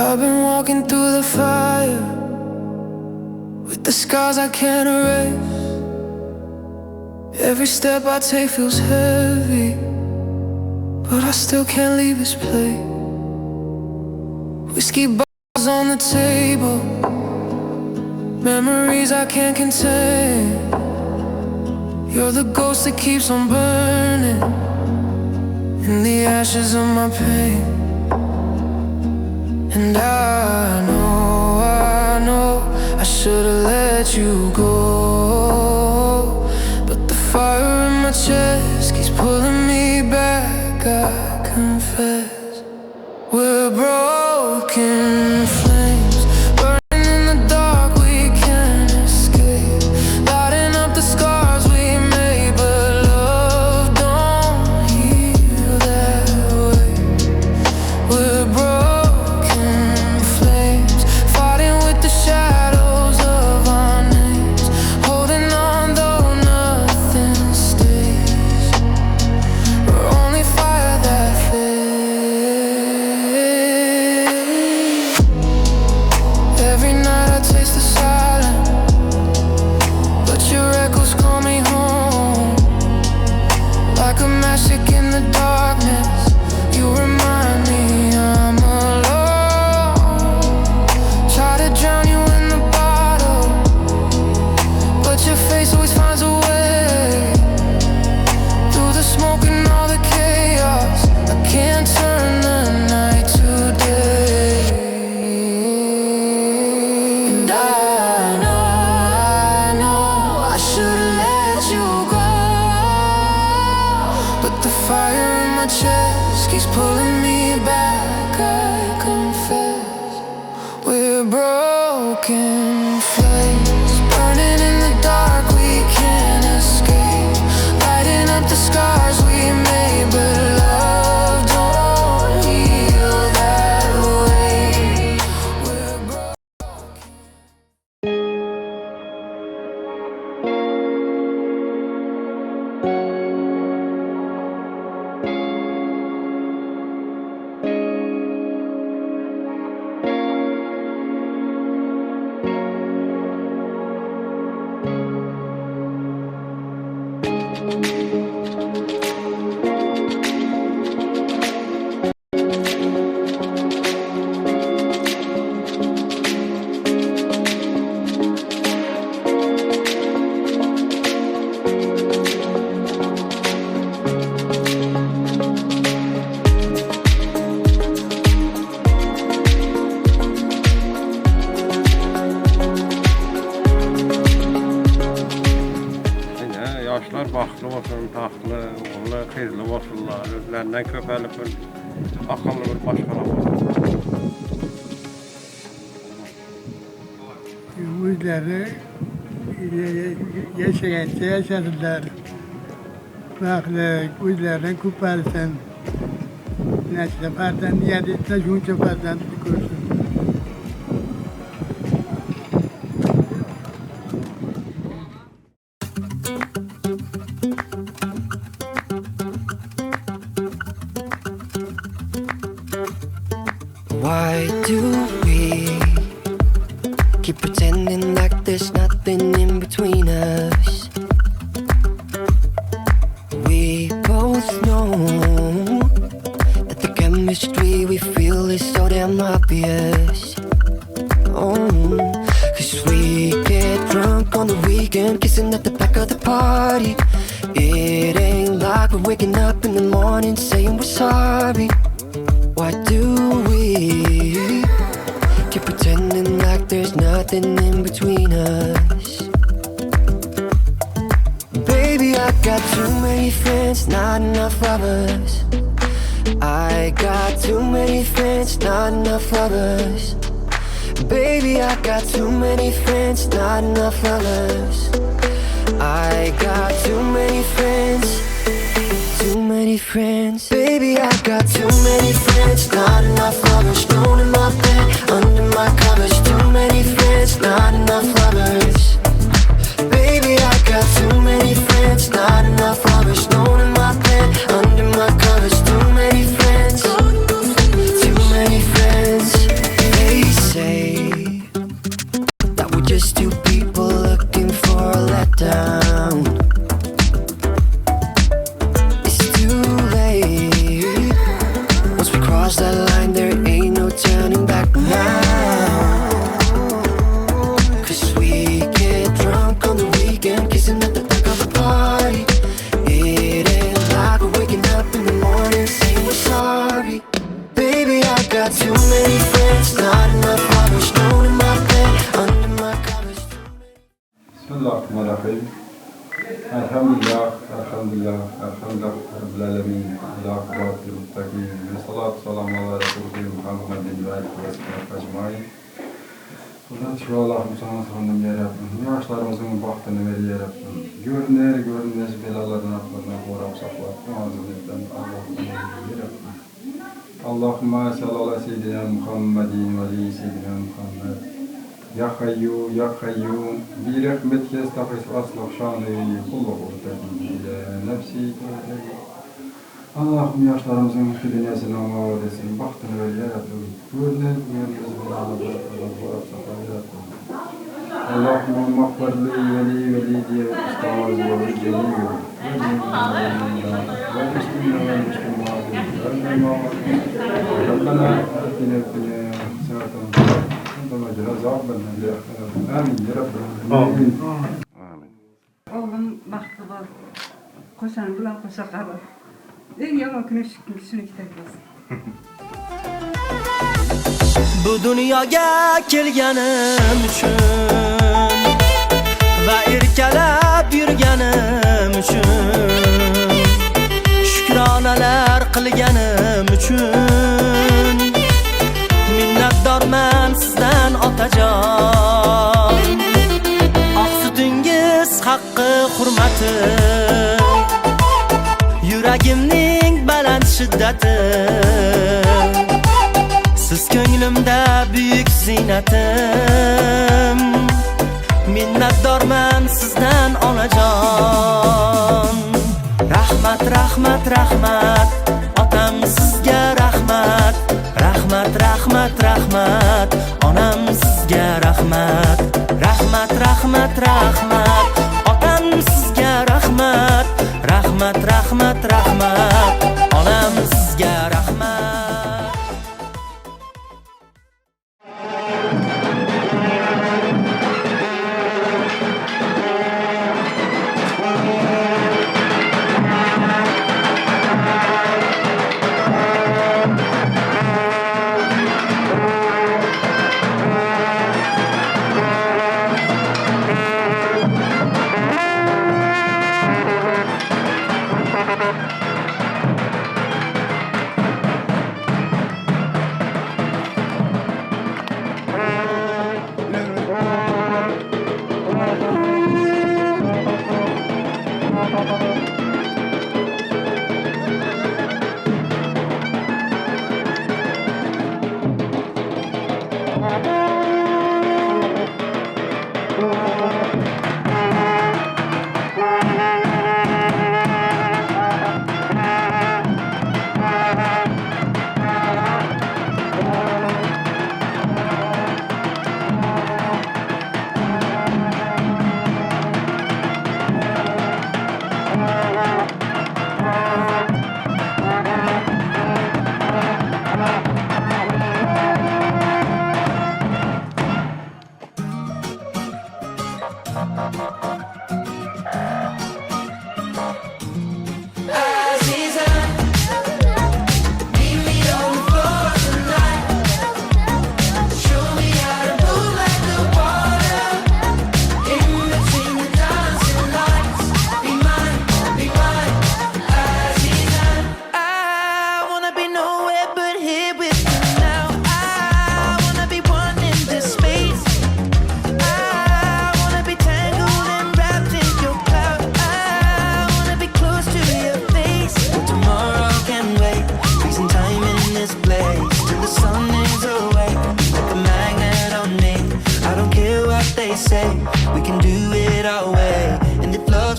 I've been walking through the fire with the scars I can't erase. Every step I take feels heavy, but I still can't leave this place. Whiskey bottles on the table, memories I can't contain. You're the ghost that keeps on burning in the ashes of my pain. And I know I should've let you go, but the fire in my chest keeps pulling me back. I confess, we're broken flames, burning in the dark, we can't escape, lighting up the scars we made, but love don't heal that way. We're broken flames, fighting with the shadows of our names, holding on though nothing stays. We're only fire that fades. Every night I taste the silence, but your echoes call me home. Like a magic in the darkness, you remind me I'm alone. Try to drown you in the bottle, but your face always finds a way. Through the smoke and all the chaos, I can't turn the night to day. And I know I should've let you go, but the fire in my chest keeps pulling me back. I confess, we're broken flames, burning in the dark, we can't escape, lighting up the scars we made, but love don't heal that way. We're Yaşlar baxlı olsun, taxtlı, oğlu, xizli olsunlar, özlərindən köpəlib bir akıllı bir başqana olsun. Yüzleri yaşayınca yaşadılar. Baklı yüzlerden kuparsın. Nasıl yaparsan niyadetine şunu yaparsan kursun. Why do we keep pretending like there's nothing in between us? We both know that the chemistry we feel is so damn obvious. Oh, 'cause we get drunk on the weekend, kissing at the back of the party. It ain't like we're waking up in the morning saying we're sorry. Why do we keep pretending like there's nothing in between us? Baby, I got too many friends, not enough lovers. I got too many friends, not enough lovers. Baby, I got too many friends, not enough lovers. I got too many friends, too many friends. Baby, I got too many friends, not enough lovers. Thrown in my bed, under my covers. Too many friends, not enough lovers. Baby, I got too many friends, not enough lovers. Thrown in my bed, under my covers. Too many friends, too many friends. got too many friends, not enough lovers. Thrown in my bed, under my covers. Bismillahirrahmanirrahim. Elhamdülillah, elhamdülillah, elhamdülillah, Rabbil alemin, ila kıvatil muttakin, ve salatu salamu ala Resulü Muhammedin ve alihi ve sahbihi ecmaîn. Buradan şu Allah'ım sana sığındım ya Rabbim, yaşlarımızın bahtını ver ya Rabbim. Görünmez belalardan aklarına korap sakla, muazzamlıktan Allah'ım ya Rabbim. Allahümme salli ala seyyidina Muhammedin ve ali seyyidina Muhammed. Ya Hayyu, Ya Kayyum, bi rahmetke estağfirullah ve aslak şanı, kulluğu tedbir, nefsi tedbir. Allah'ım yaşlarımızın dünyasını amadesin, bahtını ver ya Rabbim. Görünmez belalardan korap sakla ya Rabbim. Allahümme mağfirli veli diye istamaz ve celiyor. Ve müslüman ve müslüman. Rabbena atina fid dunya hasenatan ve qina azaban nar. Amin ya rabbal alamin. Amin. Oğlum baktı var. Koşan bilan koşa qalı. Eng yomon kuni shuni kitaymiz. Bu dunyoga kelganim uchun va erkalab yurganim uchun shukronalar qilganim uchun minnatdorman sizdan otajon. Oq sutingiz haqqi hurmati, yuragimning baland shiddati, siz ko'nglimda buyuk ziynatim. Minnatdorman sizdan onajon. Rahmat, rahmat, rahmat, otam sizga rahmat. Rahmat, rahmat, rahmat, onam sizga rahmat. Rahmat, rahmat, rahmat, otam sizga rahmat. Rahmat, rahmat, rahmat, onam sizga rahmat.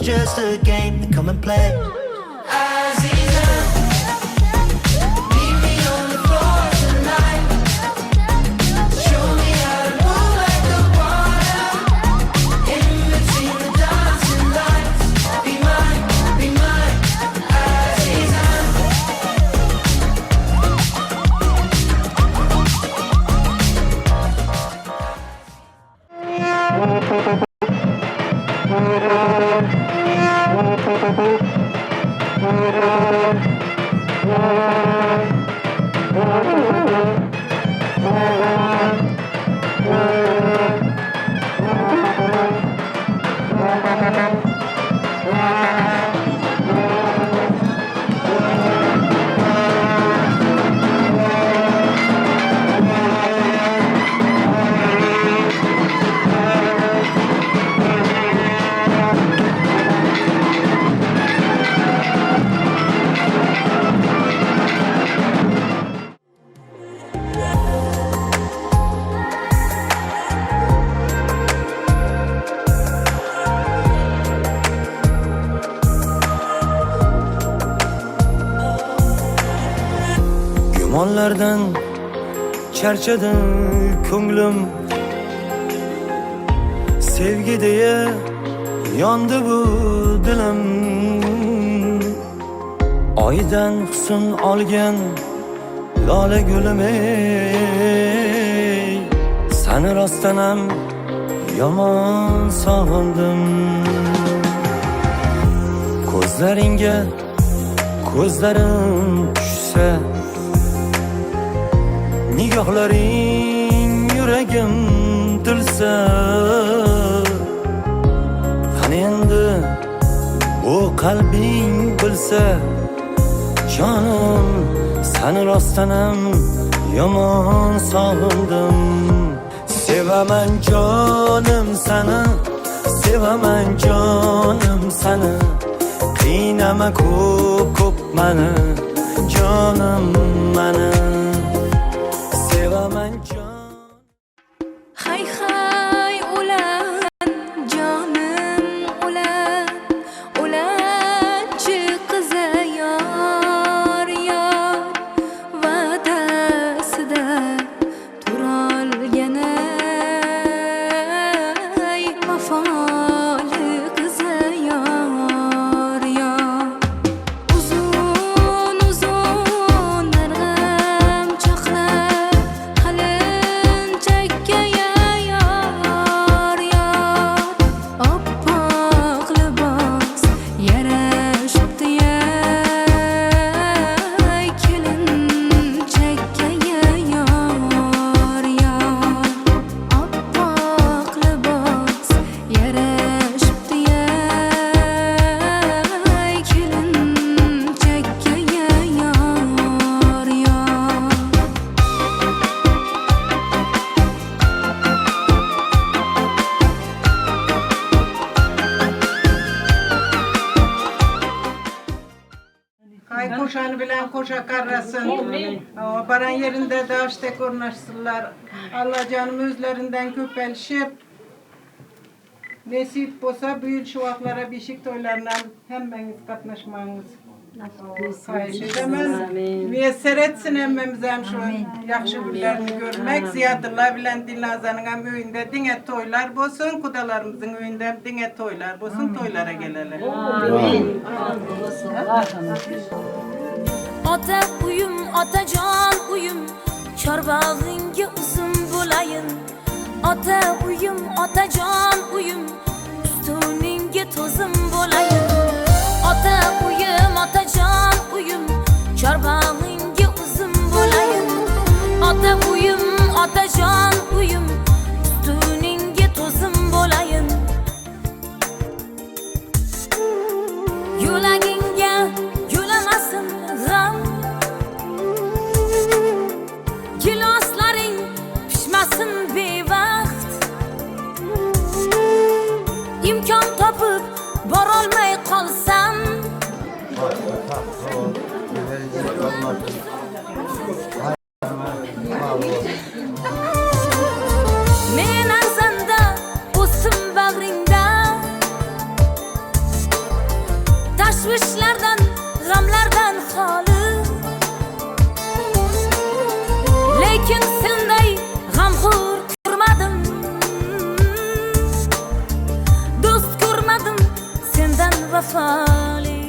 Just a game, come and play. Armonlardan charchadi ko'nglim, sevgi deya yondi bu dilim. Oydan husn olgan lola gulim ey, seni rostdan ham yomon sog'indim. Ko'zlaringga ko'zlarim tushsa, nigohlaring yuragim tilsa, qani endi bu qalbing bilsa, jonim seni rostdan ham yomon sog'indim. Sevaman jonim seni, sevaman jonim seni, qiynama ko'p meni, jonim meni. Sevaman jon. Hay hay ulan jonim ulan, ulanchi qiza yor yor, va'dasida turolgana vafoli qiza yor yor. Uzun uzun narg'am chaqlar qalin chakkaga yor yor, oppoq libos yarashibdi yay, kelin chakkaga yor yor, oppoq libos yarashibdi yay, kelin chakkaga yor yor. Kay koşanı bilen koşa karrasın. O baran yerinde de işte kornaşsınlar. Allah canım özlerinden köpelşip. Nesip olsa büyük şuvaklara bişik toylarından hemmeniz katnaşmanız. Hayır edemez. Müyesser etsin hemmemiz hem şu yakşı günlerini görmek. Ziyadullah bilen Dilnazan'ın hem öğünde dine toylar bolsun. Kudalarımızın öğünde hem dine toylar bolsun. Toylara gelelim. Ota uyum, otajon uyum, chorbog'ingga uzun bo'layin. Ota uyum, otajon uyum, ustuningga to'zim bo'layin. Ota uyum, otajon uyum, chorbog'ingga uzun bo'layin. Ota uyum, otajon uyum, ustuningga to'zim bo'layin. Yo'lagingga yo'lamasin g'am, giloslaring pishmasin bevaqt. Imkon topib borolmay qolsam, men arzanda o'sim bag'ringda, tashvishlardan g'amlardan xoli. Lekin senday g'amxo'r ko'rmadim, do'st ko'rmadim sendan vafoli.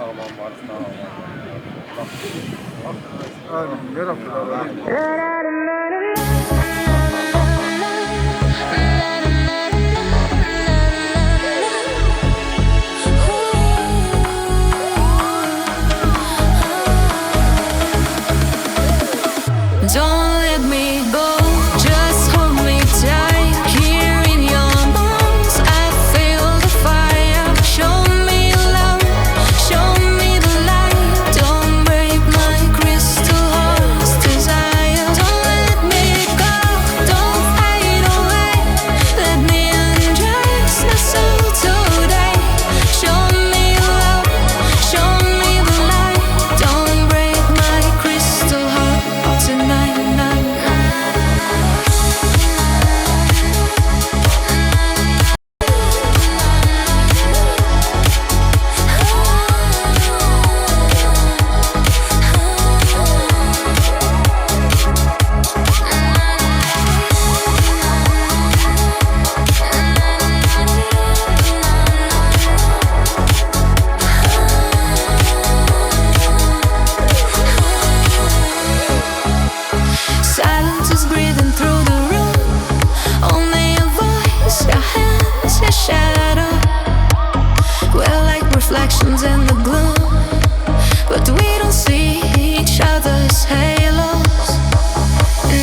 sağlam var, sağlam var. Amin. Ya Rabbi Alemin. Don't let me go, just hold me tight. Here in your arms, I feel the fire. Show me love, show me the light. Don't break my crystal heart's desire. Don't let me go, don't fade away. Let me undress my soul today. Show me love, show me the light. Don't break my crystal heart tonight. Silence is breathing through the room. Only your voice, your hands, your shadow. We're like reflections in the gloom, but we don't see each other's halos.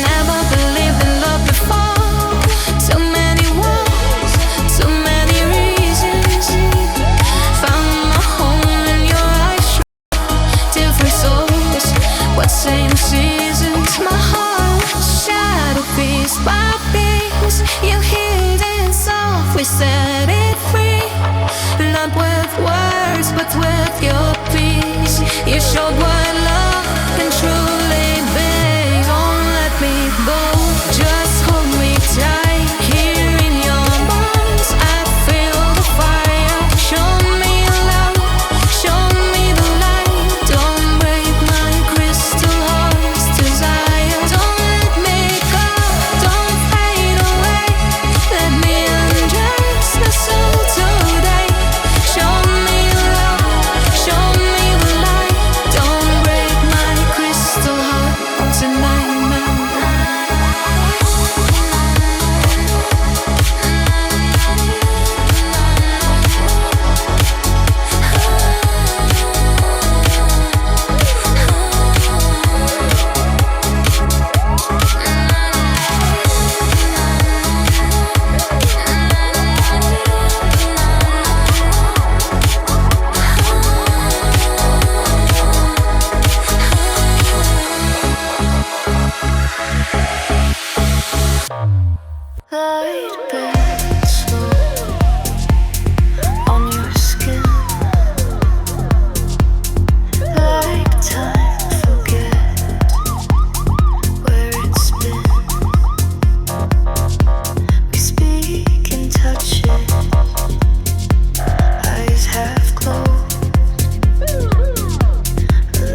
Never believed in love before. Too many walls, too many reasons. Found my home in your eyes. Different souls, what same seasons. My heart shattered piece by piece. You healed it soft, we set it free. Not with words, but with your peace. You showed what love can truly be. Don't let me go, just hold me tight. Here in your arms, I feel the fire. Show me love, show me the light. Don't break my crystal heart's desire. Don't let me go, don't fade away. Let me undress my soul today. Show me love, show me the light. Don't break my crystal heart tonight. Light bends slow on your skin, like time forget where it's been. We speak and touch it, eyes half closed.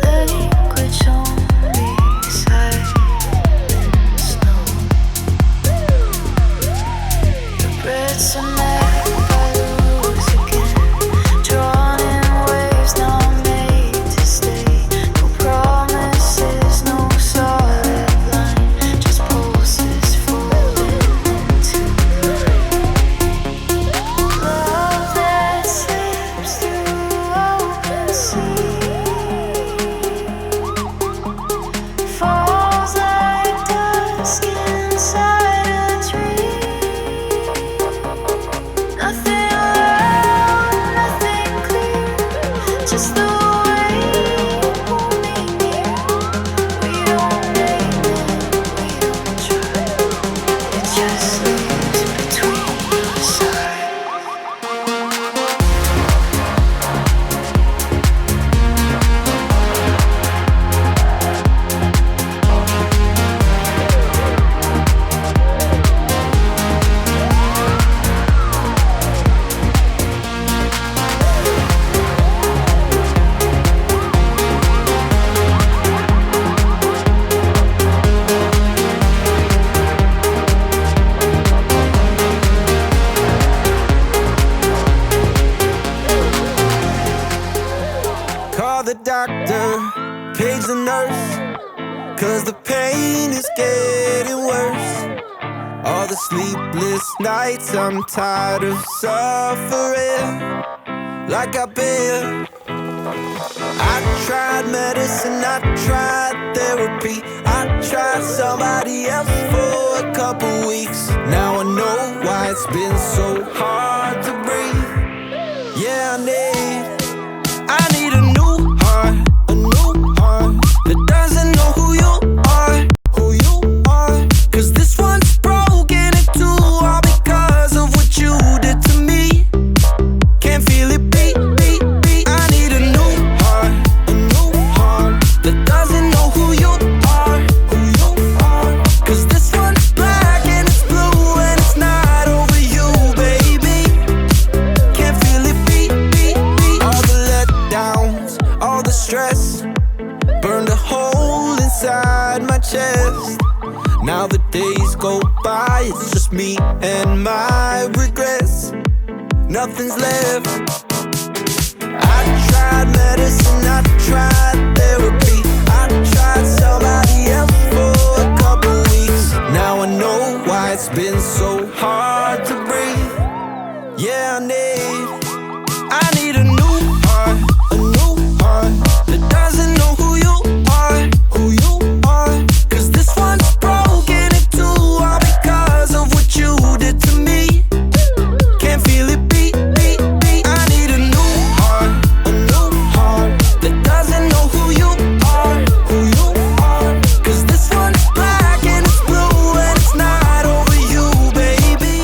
Language only silence knows. Breaths are made by the rules again. Drawn in waves, not made to stay. No promises, no solid line. Just pulses falling into love that slips through open sea. Falls like dusk inside a tree. Nothing loud, nothing clear, just the way you pull me near. We don't name it, we don't try. It just lives between us. Call the doctor, page the nurse, 'cause the pain is getting worse. All the sleepless nights, I'm tired of suffering like I've been. I tried medicine, I tried therapy, I tried somebody else for a couple weeks. Now I know why it's been so hard to breathe. Yeah, I need a new heart that doesn't know who you are, 'cause this one's broken in two, all because of what you did to me. Can't feel it beat. I need a new heart that doesn't know who you are, 'cause this one's black and it's blue and it's not over you, baby. Can't feel it beat. All the letdowns, all the stress burned a hole inside my chest. Now the days go by, it's just me and my regrets. Nothing's left. I tried medicine, I tried therapy, I tried somebody else for a couple weeks. Now I know why it's been so hard to breathe. Yeah, I need a new heart that doesn't know who you are, 'cause this one's broken in two, all because of what you did to me. Can't feel it beat. I need a new heart that doesn't know who you are, 'cause this one's black and it's blue and it's not over you, baby.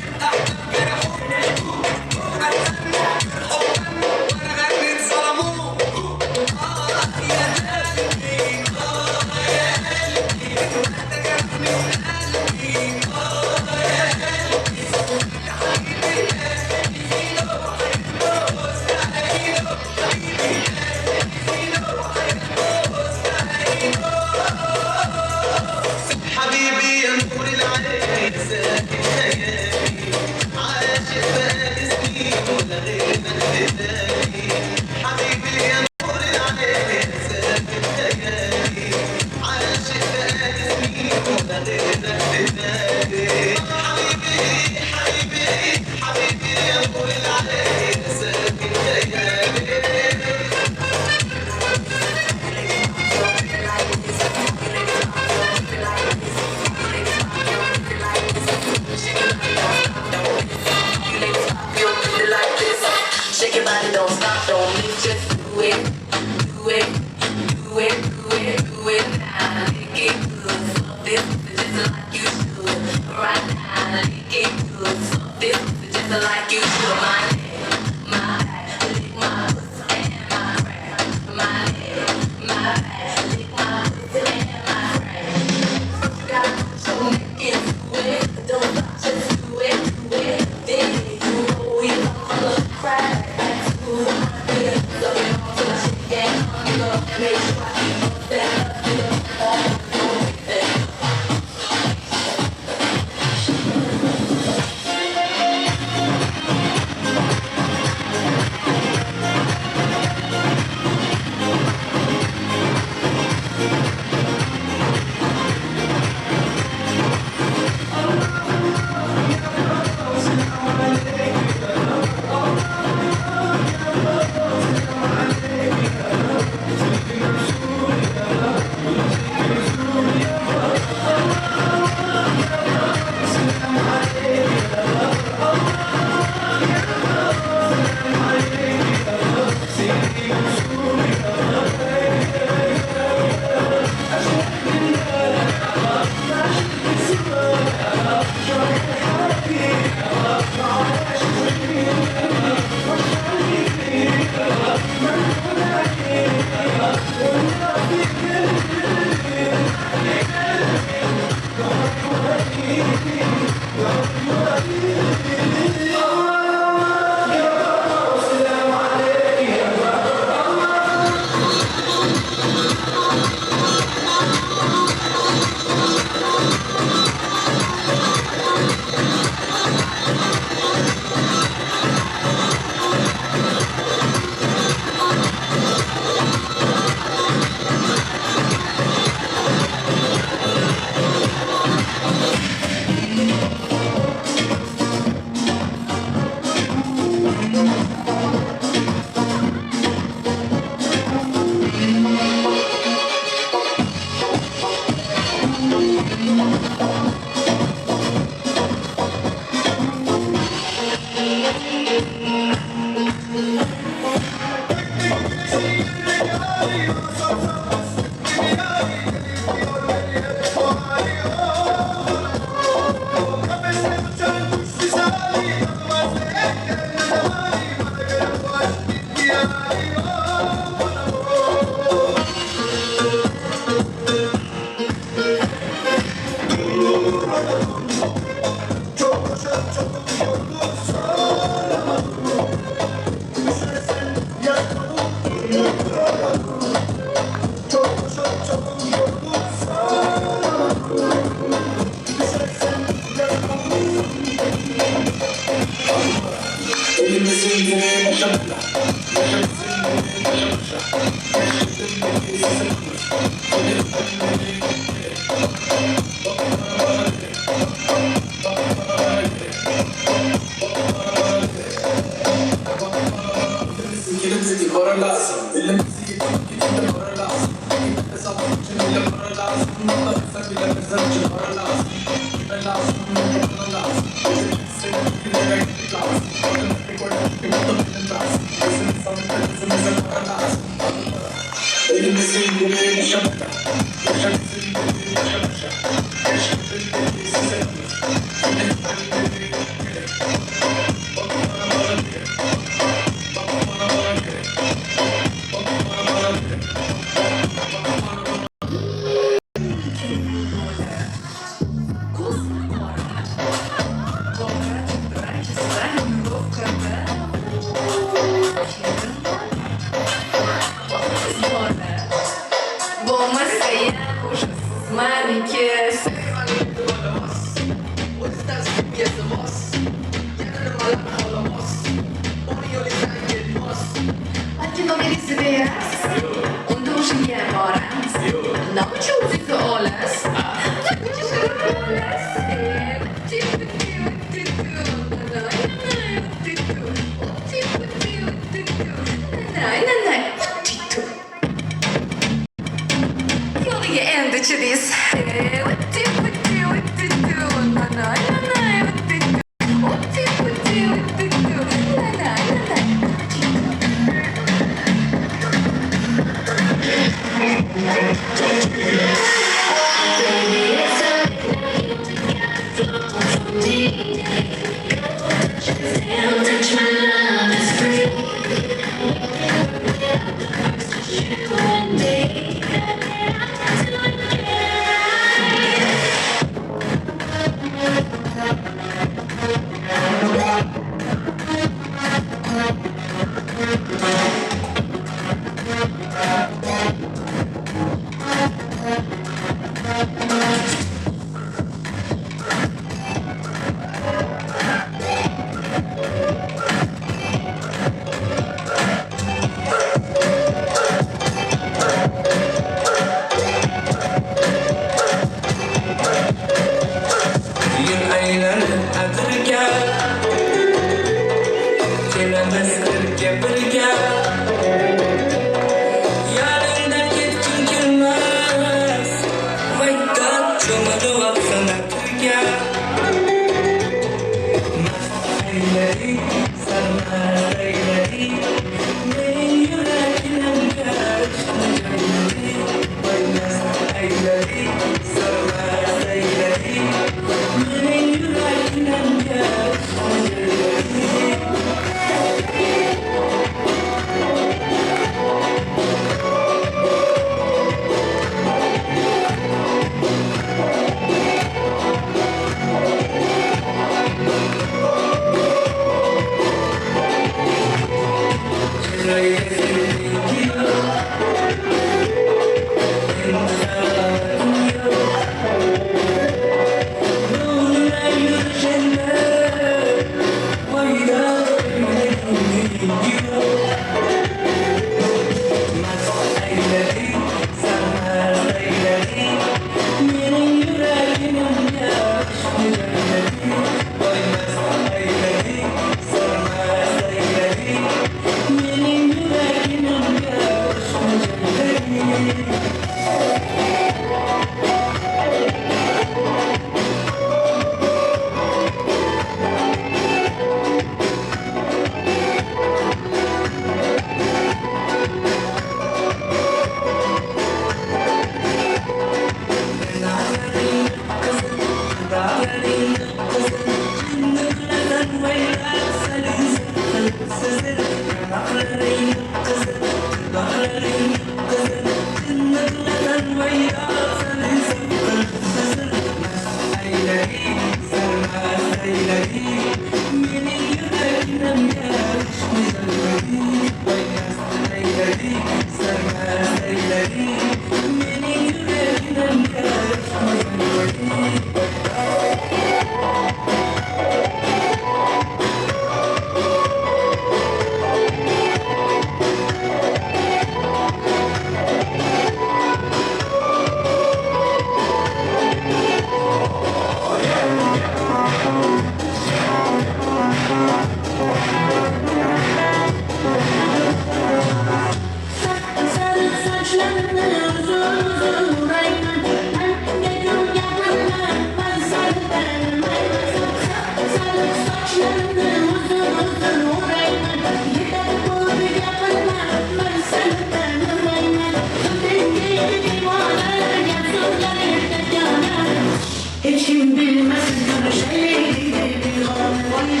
Eşim bilmez görüşeydi bir olmadı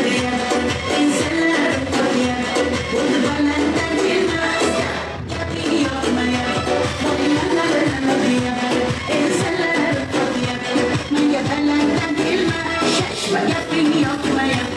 diye insanlar diye bunu bana bilmez yapmaya boyunlarına diye insanlar diye niye bana bilmez şaşma yapmaya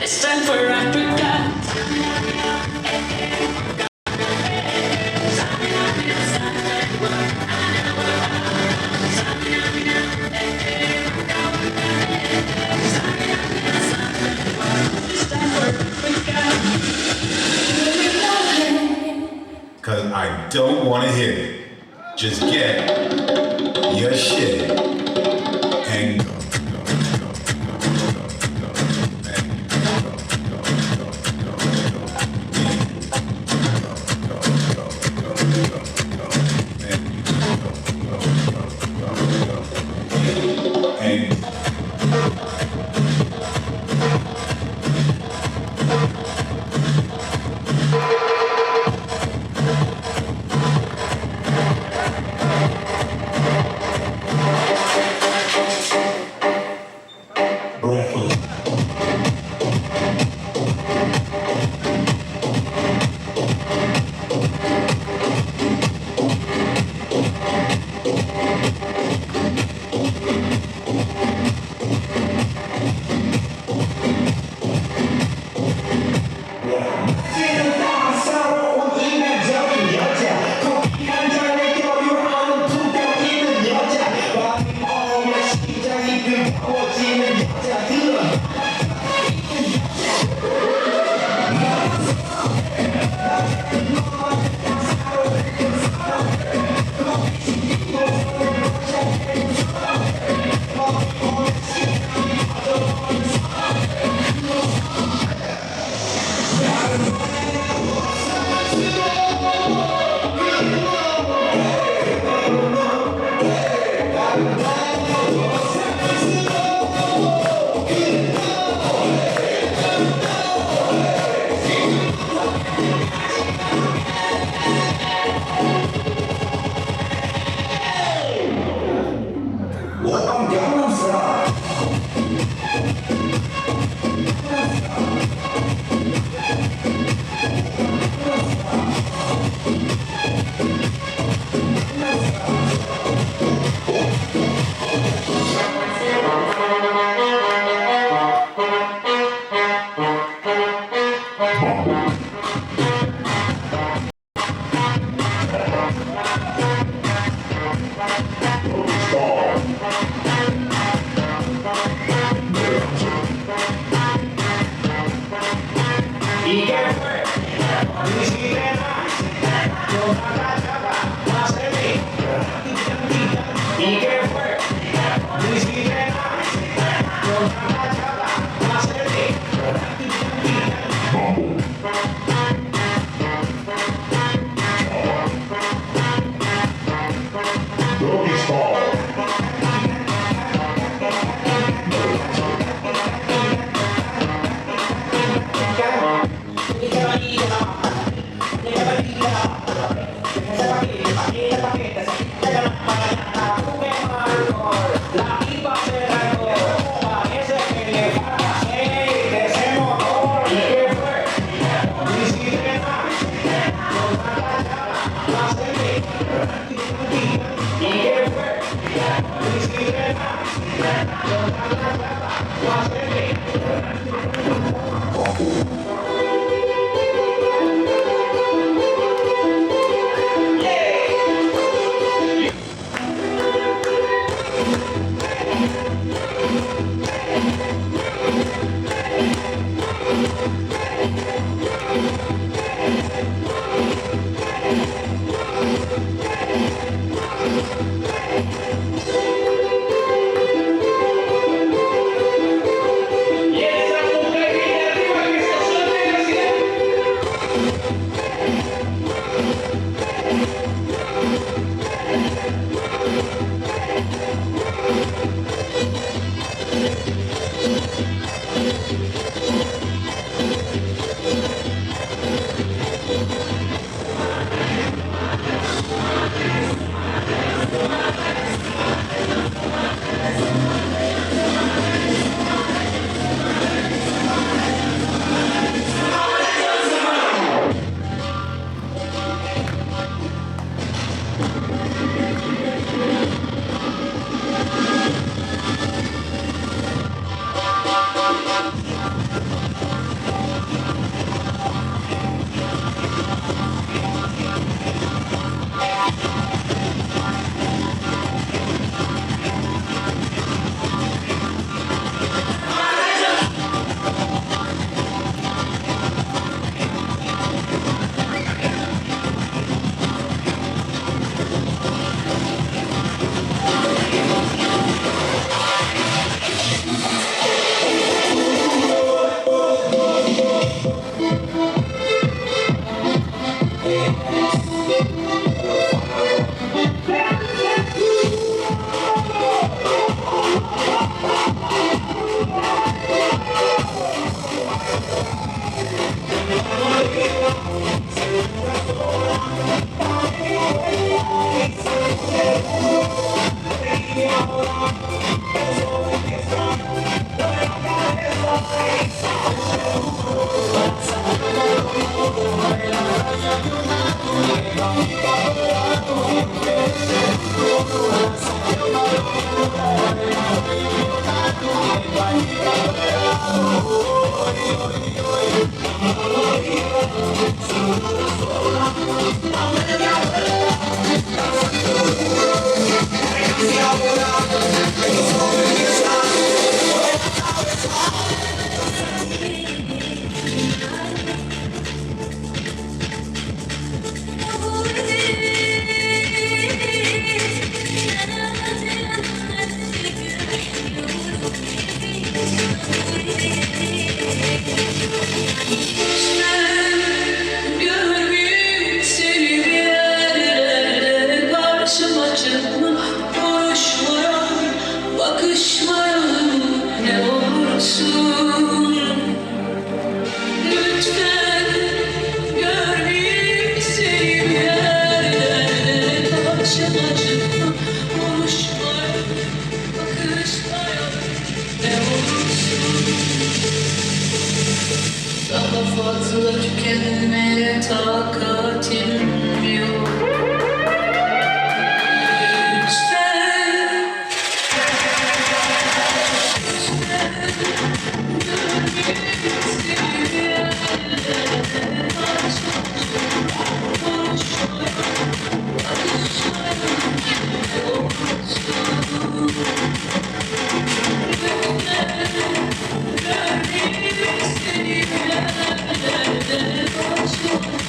It's time for Africa. Cause I don't wanna hear it. Just get your shit and go.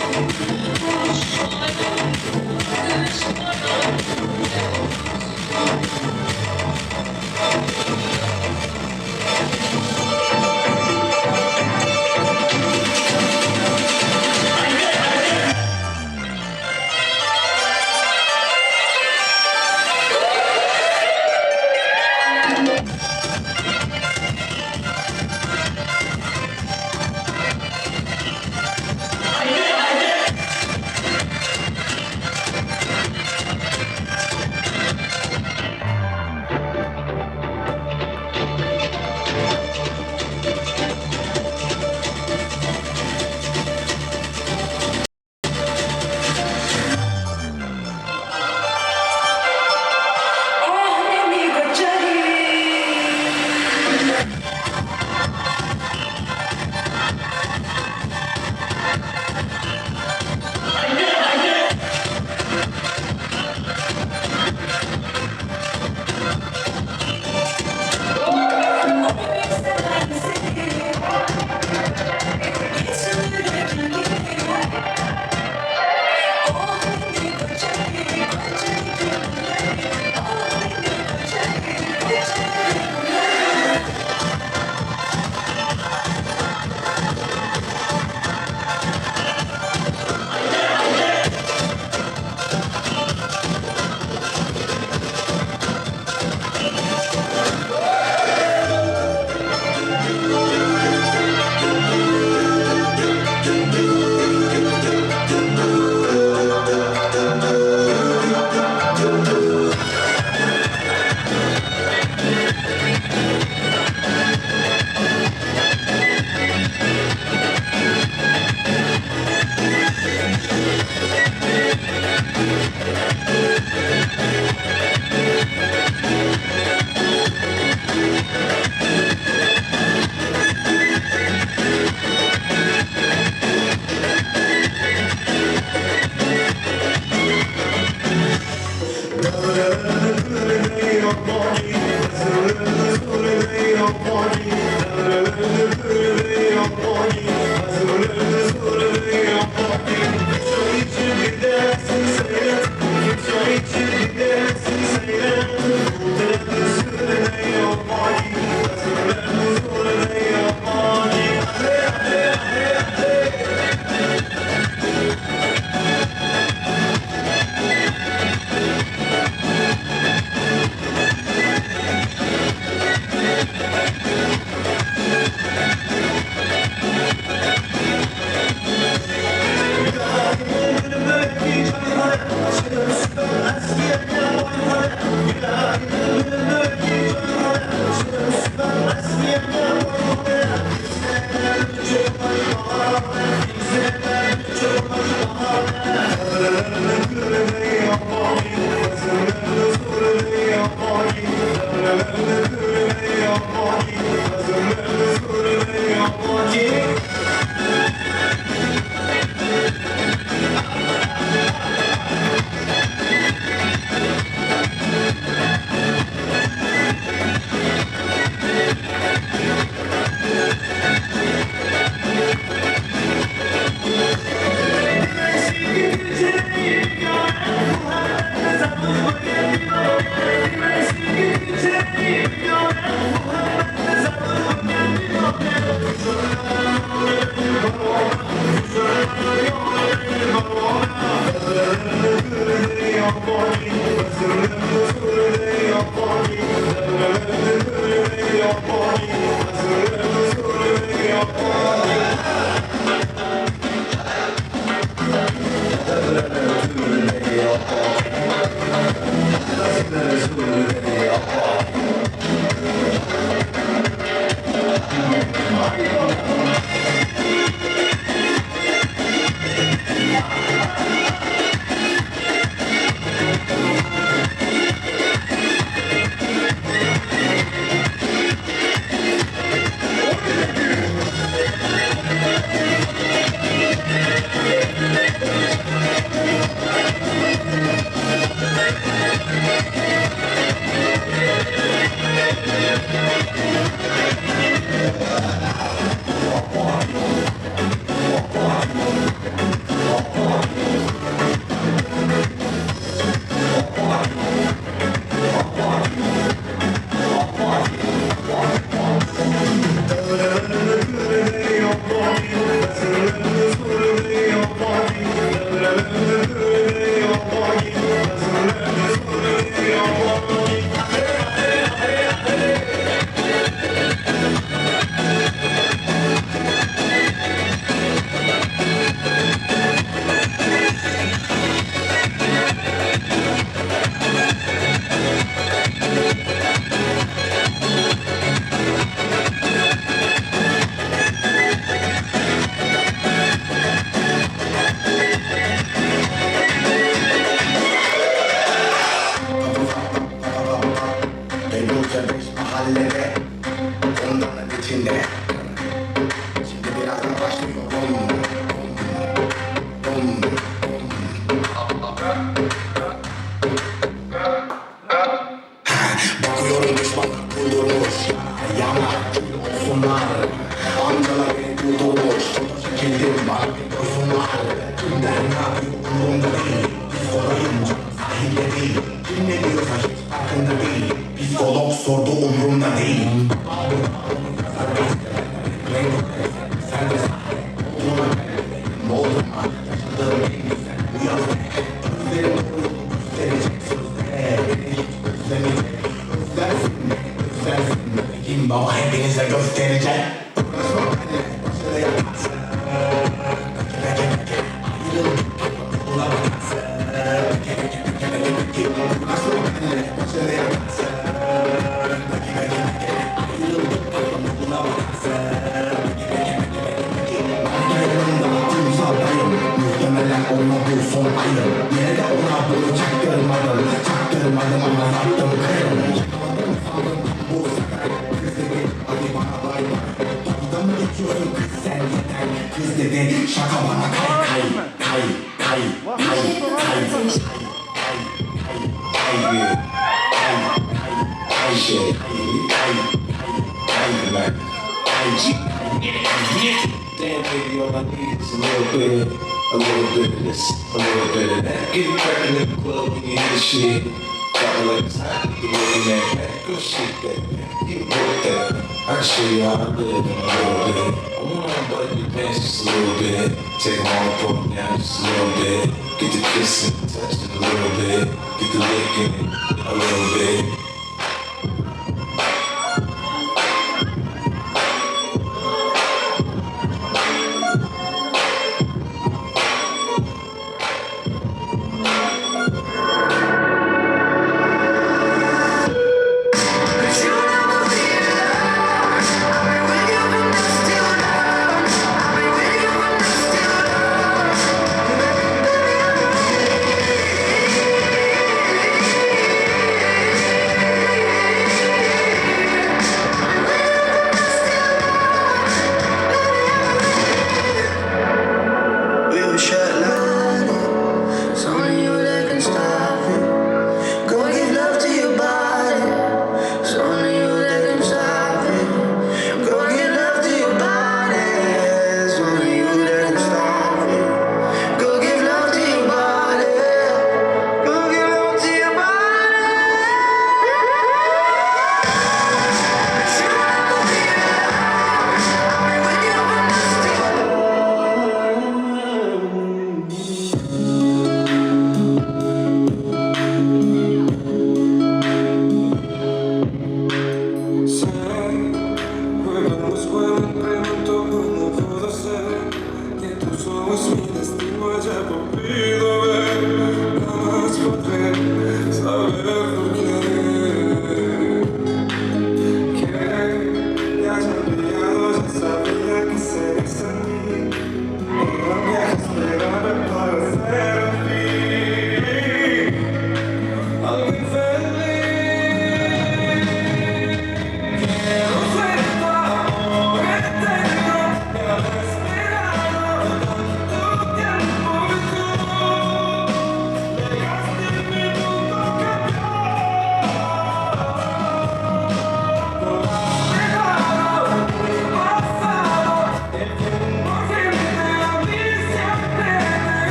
Thank you.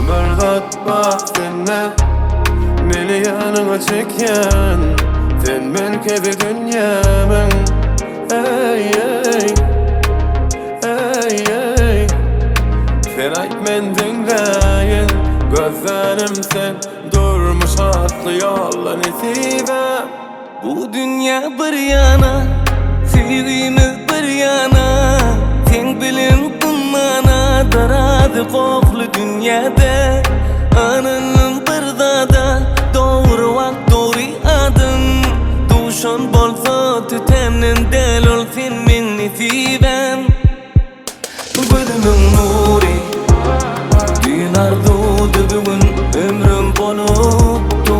Bardat baktığında beni yanına çeken sen melkebi dünyamın ey ey ey ey sen aytmendin gayen gözlerim sen durmuş atlı yolla nesibe bu dünya bir yana sevgimiz bir yana sen bilin kılmana daradı koklu dünyada ananın bir dada doğru vakt doğru adım duşan bolsa tütemnin del ol sen min nesibem gözümün nuri dinar doğdu bugün ömrüm boluptu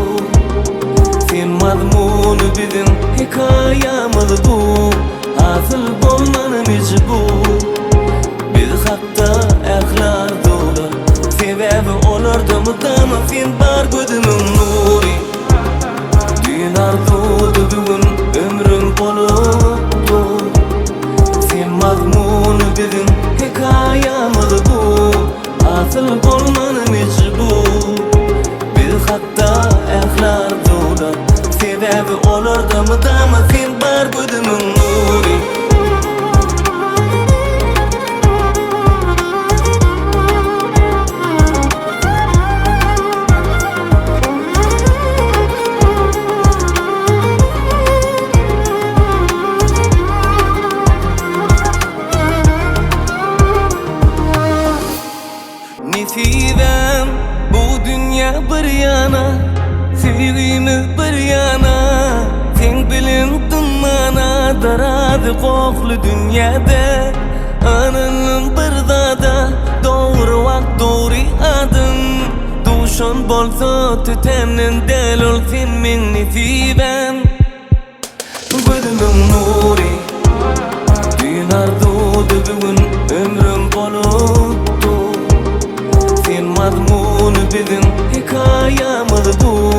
sen mazmunu bizim hikayemiz bu asıl bolmanı mecbur biz hatta ehlar dolar sebebi olurdum ama sen bar gözümün nuri dinar doğdu bugün ömrüm boluptu sen mazmunu bizim hikayemiz bu asıl bolmanı mecbur biz hatta ehlar dolar sebebi olurdum ama sen bar gözümün nuri Nesibem bu dünya bir yana sevgimiz bir yana sen bilin tınmana daradı koklu dünyada ananın bir dada doğru vakt doğru adım duşan bolsa tütemnin del ol sen min nesibem gözümün nuri dinar doğdu bugün ömrüm boluptu sen mazmunu bizim hikayemiz bu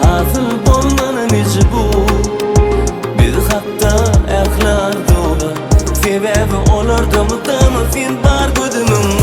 asıl bolmanı mecbur biz hatta ehlar dolar sebebi olurdum ama sen bar gözümün